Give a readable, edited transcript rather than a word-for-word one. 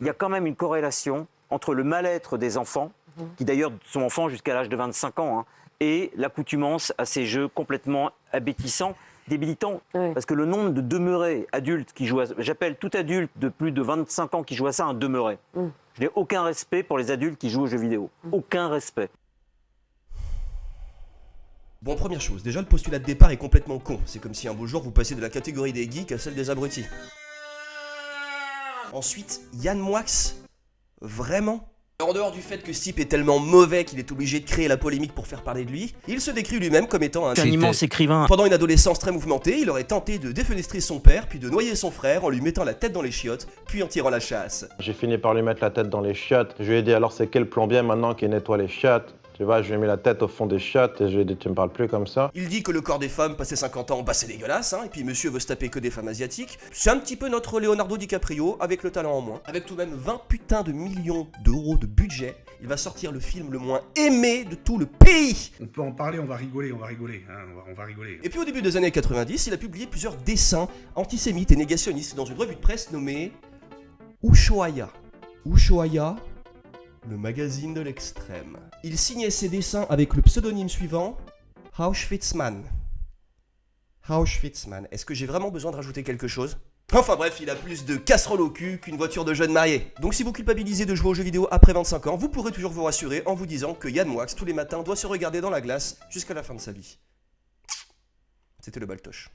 il y a quand même une corrélation entre le mal-être des enfants, qui d'ailleurs sont enfants jusqu'à l'âge de 25 ans, hein, et l'accoutumance à ces jeux complètement abétissants, débilitants. Oui. Parce que le nombre de demeurés adultes qui jouent à... J'appelle tout adulte de plus de 25 ans qui joue à ça un demeuré. Je n'ai aucun respect pour les adultes qui jouent aux jeux vidéo. Aucun respect. Bon, première chose, déjà le postulat de départ est complètement con. C'est comme si un beau jour vous passiez de la catégorie des geeks à celle des abrutis. Ensuite, Yann Moix, vraiment ? En dehors du fait que ce type est tellement mauvais qu'il est obligé de créer la polémique pour faire parler de lui, il se décrit lui-même comme étant un immense écrivain. Pendant une adolescence très mouvementée, il aurait tenté de défenestrer son père, puis de noyer son frère en lui mettant la tête dans les chiottes, puis en tirant la chasse. J'ai fini par lui mettre la tête dans les chiottes. Je lui ai dit alors c'est quel plombier maintenant qui nettoie les chiottes? Tu vois, je lui ai mis la tête au fond des chiottes et je lui ai dit tu me parles plus comme ça. Il dit que le corps des femmes passé 50 ans, bah c'est dégueulasse, hein, et puis monsieur veut se taper que des femmes asiatiques. C'est un petit peu notre Leonardo DiCaprio, avec le talent en moins. Avec tout de même 20 putains de millions d'euros de budget, il va sortir le film le moins aimé de tout le pays. On peut en parler, on va rigoler, hein, on va rigoler. Et puis au début des années 90, il a publié plusieurs dessins antisémites et négationnistes dans une revue de presse nommée Ushuaïa. Ushuaïa, le magazine de l'extrême. Il signait ses dessins avec le pseudonyme suivant, Auschwitzman. Auschwitzman. Est-ce que j'ai vraiment besoin de rajouter quelque chose ? Enfin bref, il a plus de casserole au cul qu'une voiture de jeune marié. Donc si vous culpabilisez de jouer aux jeux vidéo après 25 ans, vous pourrez toujours vous rassurer en vous disant que Yann Moix, tous les matins, doit se regarder dans la glace jusqu'à la fin de sa vie. C'était le Baltoche.